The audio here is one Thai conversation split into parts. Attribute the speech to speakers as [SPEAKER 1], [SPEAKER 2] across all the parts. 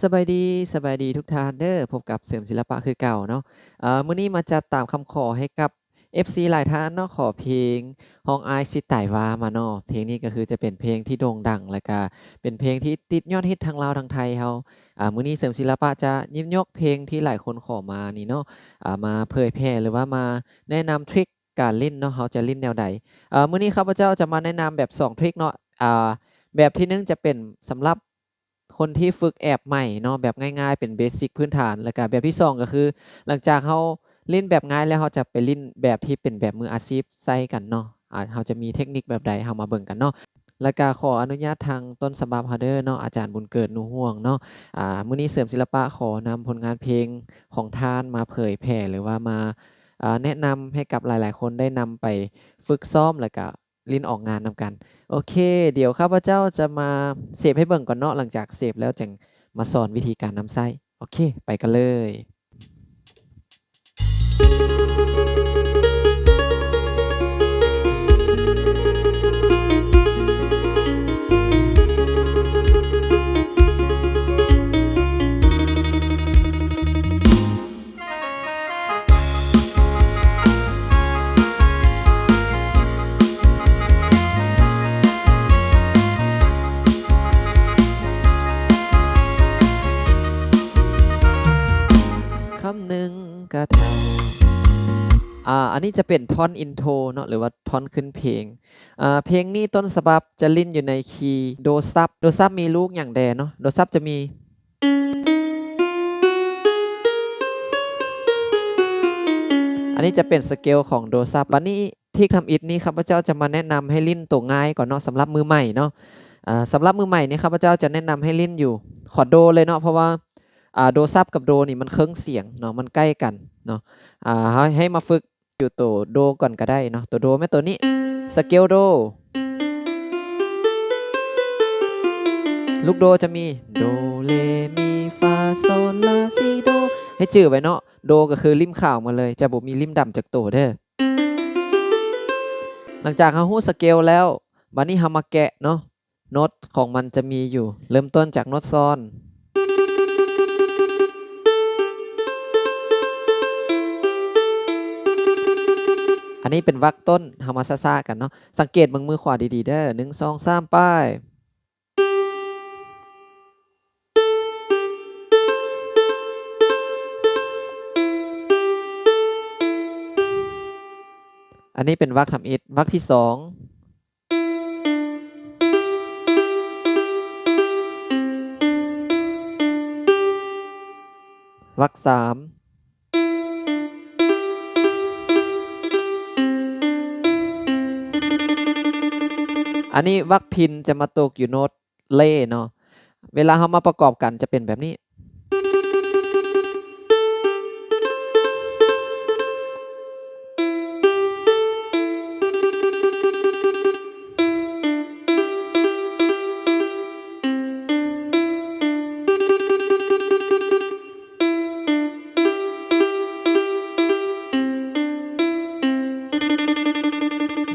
[SPEAKER 1] สบายดีสบายดีทุกท่านเด้อพบกับเสริมศิลปะคือเก่าเนาะมื้อนี้มาจัดตามคำขอให้กับ FC หลายท่านเนาะขอเพลงของอ้ายสิตายว่ามาเนาะเพลงนี้ก็คือจะเป็นเพลงที่โด่งดังแล้วก็เป็นเพลงที่ติดยอดฮิตทั้งลาวทั้งไทยเฮามื้อนี้เสริมศิลปะจะหยิบยกเพลงที่หลายคนขอมานี่เนาะมาเผยแพร่หรือว่ามาแนะนำทริกการเล่นเนาะเฮาจะเล่นแนวใดมื้อนี้ข้าพเจ้าจะมาแนะนำแบบ2ทริกเนาะแบบที่1จะเป็นสำหรับคนที่ฝึกแอปใหม่เนาะแบบง่ายๆเป็นเบสิกพื้นฐานแล้วก็แบบที่2ก็คือหลังจากเราเล่นแบบง่ายแล้วเราจะไปเล่นแบบที่เป็นแบบมืออาชีพใส่กันเนาะเราจะมีเทคนิคแบบใดเรามาเบิ่งกันเนาะแล้วก็ขออนุญาตทางต้นฉบับเราเด้อเนาะอาจารย์บุญเกิดหนูฮ่วงเนาะมื้อนี้เสริมศิลปะขอนำผลงานเพลงของท่านมาเผยแพร่หรือว่ามาแนะนำให้กับหลายๆคนได้นำไปฝึกซ้อมแล้วก็ลิ้นออกงานนำกัน โอเคเดี๋ยวข้าพเจ้าจะมาเสพให้เบิ่งก่อนเนาะหลังจากเสพแล้วจึงมาสอนวิธีการนำไส้โอเคไปกันเลยคำหนึ่งกะเท่าอันนี้จะเป็นท่อน intro เนาะหรือว่าท่อนขึ้นเพลงเพลงนี้ต้นฉบับจะเล่นอยู่ในคีย์โดซับโดซับมีลูกอย่างแดเนาะโดซับจะมีอันนี้จะเป็นสเกลของโดซับวันนี้ที่ทำอิฐนี้ข้าพเจ้าจะมาแนะนำให้ลิ้นตัวง่ายก่อนเนาะสำหรับมือใหม่เนาะสำหรับมือใหม่นี่ข้าพเจ้าจะแนะนำให้ลิ้นอยู่คอร์ดโดเลยเนาะเพราะว่าโดซับกับโดนี่มันเครื่องเสียงเนาะมันใกล้กันเนาะให้มาฝึกอยู่ตัวโดก่อนก็ได้เนาะตัวโดไม่ตัวนี้สเกลโดลูกโดจะมีโดเลมีฟาโซลาซีโดให้จื่อไว้เนาะโดก็คือริมข่าวมาเลยจะบ่มีริมดำจากตัวเด้อหลังจากเราฮู้สเกลแล้วบัดนี้เรามาแกะเนาะโน้ตของมันจะมีอยู่เริ่มต้นจากโน้ตซ้อน อันนี้เป็นวรรคต้นเฮามาซ่าๆกันเนาะสังเกตเบิ่งมือขวาดีๆเด้อ1 2 3ไปอันนี้เป็นวรรคทำอิฐวรรคที่2วรรค3อันนี้วรรคพินจะมาตกอยู่โน้ตเล่เนาะเวลาเฮามาประกอบกันจะเป็นแบบนี้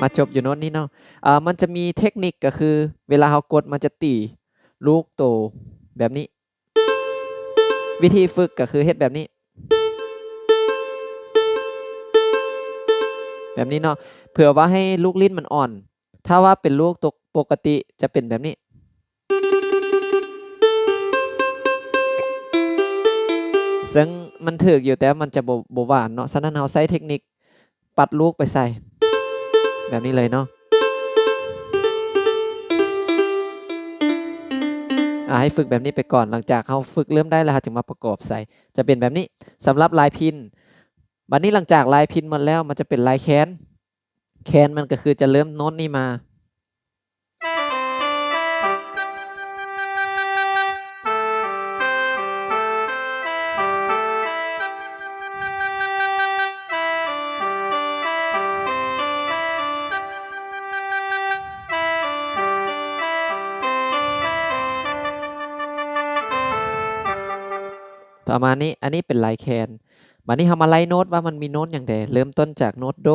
[SPEAKER 1] มาจบอยู่โน้ตนี้เนาะมันจะมีเทคนิคก็คือเวลาเฮากดมันจะตีลูกโตแบบนี้วิธีฝึกก็คือเฮ็ดแบบนี้แบบนี้เนาะเผื่อว่าให้ลูกลิ้นมันอ่อนถ้าว่าเป็นลูกตกปกติจะเป็นแบบนี้ ซึ่งมันถูกอยู่แต่มันจะบ่หวานเนาะฉะนั้นเราใช้เทคนิคปัดลูกไปใส่แบบนี้เลยเนาะให้ฝึกแบบนี้ไปก่อนหลังจากเราฝึกเริ่มได้แล้วเราจึงมาประกอบใส่จะเป็นแบบนี้สำหรับลายพินบัดนี้หลังจากลายพินหมดแล้วมันจะเป็นลายแคนแคนมันก็คือจะเริ่มโน้ตนี้มาประมาณนี้อันนี้เป็นลายแคนบัดนี้เรามาไล่โน้ตว่ามันมีโน้ตอย่างใดเริ่มต้นจากโน้ตโด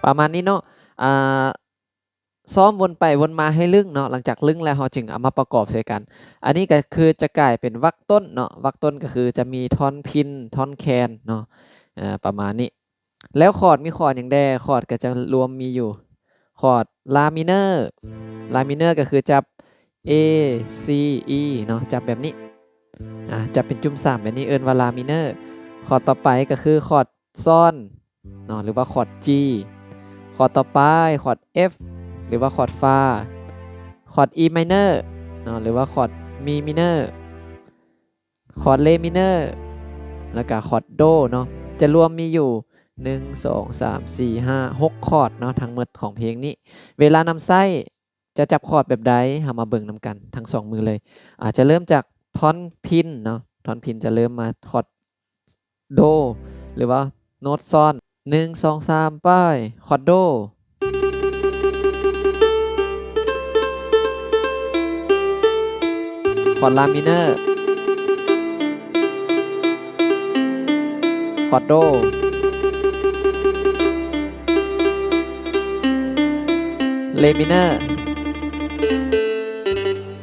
[SPEAKER 1] ประมาณนี้เนาะอ่าซ้อมวนไปวนมาให้ลึงเนาะหลังจากลึงแล้วเราจึงเอามาประกอบใส่กัน อันนี้ก็คือจะกลายเป็นวรรคต้นเนาะวรรคต้นก็คือจะมีท่อนพิณท่อนแคนเนาะประมาณนี้ แล้วคอร์ดมีคอร์ดอย่างใดคอร์ดก็จะรวมมีอยู่คอร์ดลามิเนอร์ก็คือจับ A C E เนาะจับแบบนี้จับเป็นจุ่ม3แบบนี้เอิ้นว่าลามิเนอร์คอร์ดต่อไปก็คือคอร์ดซ่อนเนาะหรือว่าคอร์ด G คอร์ดต่อไปคอร์ด F หรือว่าคอร์ดฟาคอร์ด E minor เนาะหรือว่าคอร์ดมีมิเนอร์คอร์ดเลมิเนอร์แล้วก็คอร์ดโดเนาะจะรวมมีอยู่1 2 3 4 5 6คอร์ดเนาะทั้งหมดของเพลงนี้เวลานำไส้จะจับคอร์ดแบบใดเอามาเบิ่งนำกันทั้ง2มือเลยอาจจะเริ่มจากท่อนพินเนาะท่อนพินจะเริ่มมาคอร์ดโดหรือว่าโน้ตซ่อน1 2 3ป้ายคอร์ดโดคอร์ดลามิเนอร์คอร์ดโดเลมิเนอร์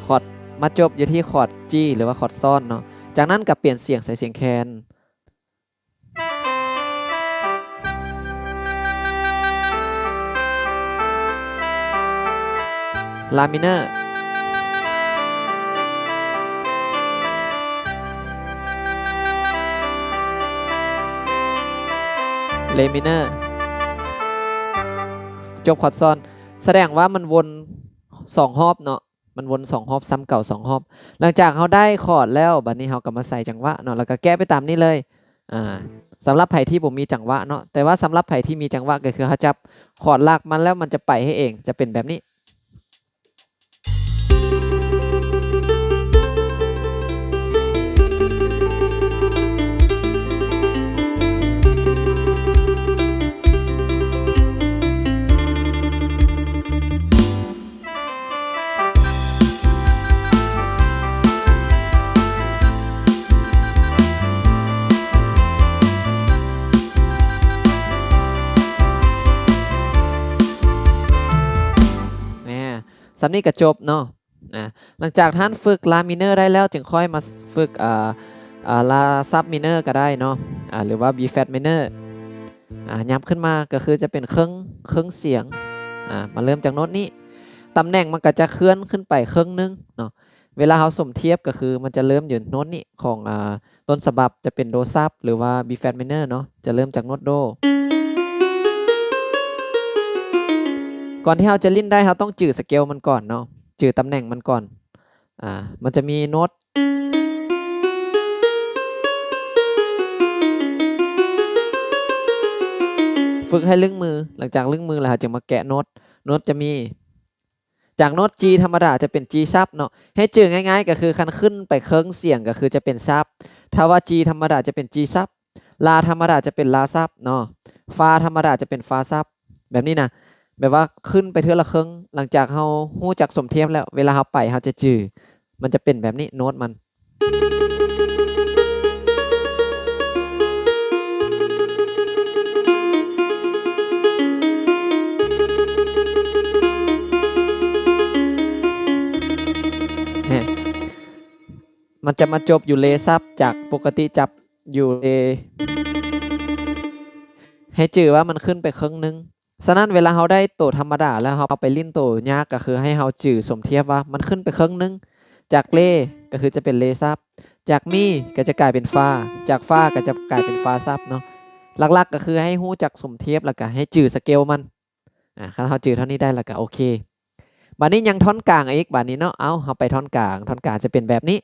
[SPEAKER 1] คอร์ดมาจบอยู่ที่คอร์ด G หรือว่าคอร์ดซ่อนเนาะจากนั้นก็เปลี่ยนเสียงใส่เสียงแคนลามิเนอร์เลมิเนอร์จบคอร์ดซ่อนแสดงว่ามันวน2รอบเนาะมันวน2รอบซ้ำเก่า2รอบหลังจากเขาได้คอร์ดแล้วบัดนี้เขาก็มาใส่จังหวะเนาะแล้วก็แก้ไปตามนี้เลยสำหรับไผ่ที่ผมมีจังหวะเนาะแต่ว่าสำหรับไผ่ที่มีจังหวะก็คือเขาจับคอร์ดลากมันแล้วมันจะไปให้เองจะเป็นแบบนี้สำนี้ก็จบเนาะหลังจากท่านฝึกลามิเนอร์ได้แล้วจึงค่อยมาฝึกลาซับมิเนอร์ก็ได้เนาะหรือว่า B flat minor ย้ำขึ้นมาก็คือจะเป็นเครื่องเสียงมาเริ่มจากโน้ตนี้ตำแหน่งมันก็จะเคลื่อนขึ้นไปครึ่งนึงเนาะเวลาเราสมเทียบก็คือมันจะเริ่มอยู่โน้ตนี้ของต้นฉบับจะเป็นโดซับหรือว่า B flat minor เนาะจะเริ่มจากโน้ตโดก่อนที่เราจะลิ้นได้เราต้องจื่อสเกลมันก่อนเนาะจื่อตำแหน่งมันก่อนมันจะมีโน้ตฝึกให้ลึงมือหลังจากลึงมือแล้วจะมาแกะโน้ตจะมีจากโน้ต G ธรรมดาจะเป็น G ซับเนาะให้จื่อง่ายๆก็คือคันขึ้นไปเครื่องเสียงก็คือจะเป็นซับถ้าว่า G ธรรมดาจะเป็น G ซับลาธรรมดาจะเป็นลาซับเนาะฟาธรรมดาจะเป็นฟาซับแบบนี้นะแบบว่าขึ้นไปเทื่อละครึ่งหลังจากเราฮู้จักสมเทียบแล้วเวลาเราไปเราจะจื่อมันจะเป็นแบบนี้โน้ตมันมันจะมาจบอยู่เลซับจากปกติจับอยู่เลให้จื่อว่ามันขึ้นไปครึ่งนึงฉะนั้นเวลาเราได้โตธรรมดาแล้วเราเอาไปลิ้นโตยากก็คือให้เราจื่อสมเทียบว่ามันขึ้นไปครึ่งนึงจากเลก็คือจะเป็นเลซับจากมีก็จะกลายเป็นฟาจากฟาก็จะกลายเป็นฟาซับเนาะหลักๆก็คือให้ฮู้จักสมเทียบแล้วก็ให้จื่อสเกลมันคันเราจื่อเท่านี้ได้แล้วก็โอเคบัดนี้ยังท่อนกลางอีกบัดนี้เนาะเอาไปท่อนกลางจะเป็นแบบนี้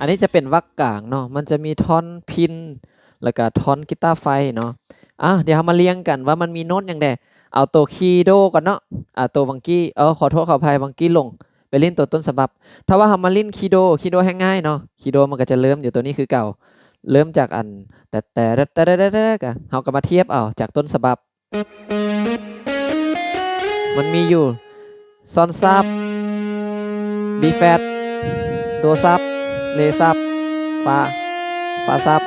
[SPEAKER 1] นนี้จะเป็นวรรคกลางเนาะมันจะมีท่อนพิณแล้วก็ท่อนกีตาร์ไฟเนาะเดี๋ยวเรามาเรียงกันว่ามันมีโน้ตหยังแดเอาตัวคีย์โดก่อนเนาะตัววังกี้ขอโทษขออภัยวังกี้ลงไปเล่นตัวต้นฉบับถ้าว่าเรามาเล่นคีย์โดแห้งง่ายเนาะคีย์โดมันก็จะเริ่มอยู่ตัวนี้คือเก่าเริ่มจากอันแต่กะเราก็มาเทียบเอาจากต้นฉบับมันมีอยู่ซอนซับบีแฟตโดซับเลซับฟาซับ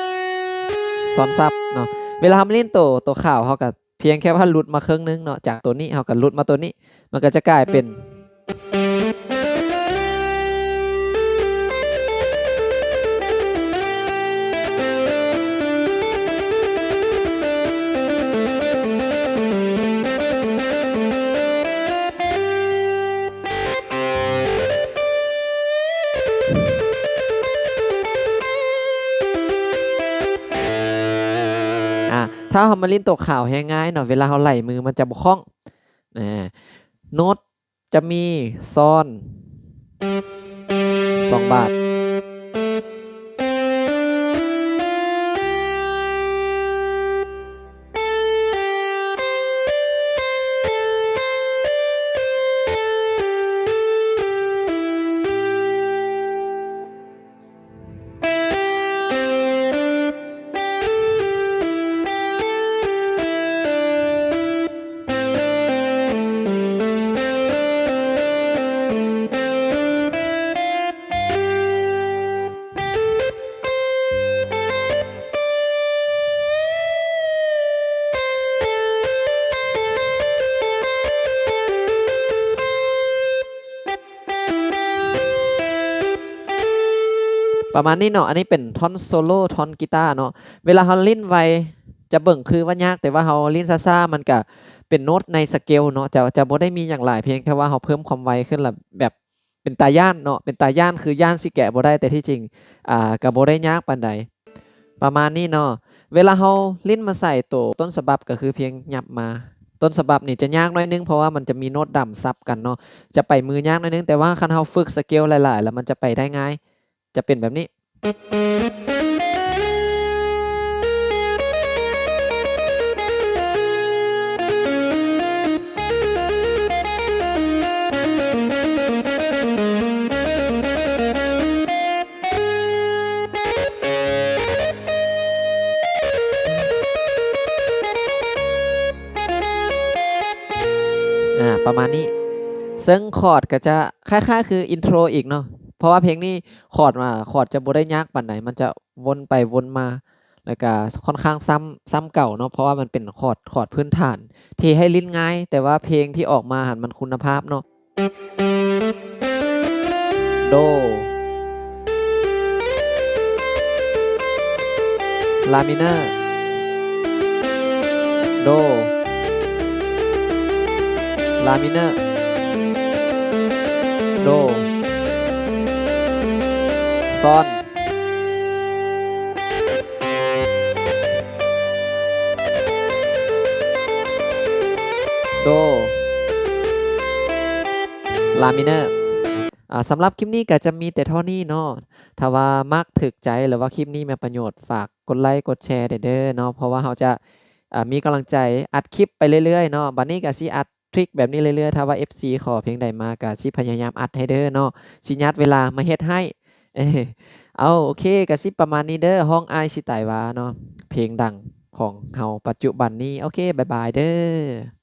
[SPEAKER 1] ซอนซับเนาะเวลาทำเล่นตัวข่าวเขาก็เพียงแค่ว่าหลุดมาครึ่งนึงเนาะจากตัวนี้เขาก็หลุดมาตัวนี้มันก็จะกลายเป็นถ้าเรามาเล่นตัวข่าวแห้งง่ายเนาะเวลาเขาไหลมือมันจะบกคล่องโน้ตจะมีซ่อน2 บาทประมาณนี้เนาะอันนี้เป็นท่อนโซโล่ท่อนกีตาร์เนาะเวลาเขาเล่นไวจะเบิ่งคือว่ายากแต่ว่าเขาเล่นซ่าๆมันก็เป็นโน้ตในสเกลเนาะจะบ่ได้มีอย่างหลายเพียงแค่ว่าเขาเพิ่มความไวขึ้นละแบบเป็นตาย่านเนาะเป็นตาย่านคือย่านสิแกะบ่ได้แต่ที่จริงก็บ่ได้ยากปานใดประมาณนี้เนาะเวลาเขาเล่นมาใส่ตัวต้นฉบับก็คือเพียงยับมาต้นฉบับนี่จะยากหน่อยนึงเพราะว่ามันจะมีโน้ตดำซับกันเนาะจะไปมือยากหน่อยนึงแต่ว่าคันเราฝึกสเกลหลายๆแล้วมันจะไปได้ง่ายจะเป็นแบบนี้ประมาณนี้ซึ่งคอร์ดก็จะคล้ายๆคืออินโทรอีกเนาะเพราะว่าเพลงนี้คอร์ดจะบ่ได้ยากปานใดมันจะวนไปวนมาแล้วก็ค่อนข้างซ้ำเก่าเนาะเพราะว่ามันเป็นคอร์ดพื้นฐานที่ให้ลิ้นง่ายแต่ว่าเพลงที่ออกมาหันมันคุณภาพเนาะโดลามิเนอร์โดลามิเนอร์โดซอนโดลามิเนอร์สำหรับคลิปนี้ก็จะมีแต่เท่านี้เนาะถ้าว่ามักถึกใจหรือว่าคลิปนี้มีประโยชน์ฝากกดไลค์กดแชร์เด้อเนาะเพราะว่าเราจะมีกำลังใจอัดคลิปไปเรื่อยๆเนาะบัดนี้ก็สิอัดทริกแบบนี้เรื่อยๆถ้าว่า FC ขอเพลงใดมาก็สิพยายามอัดให้เด้อเนาะสิยัดเวลามาเฮ็ดให้โอเคก็สิประมาณนี้เด้อห้องอ้ายสิตายวาเนาะเพลงดังของเฮาปัจจุบันนี้โอเคบ๊ายบายเด้อ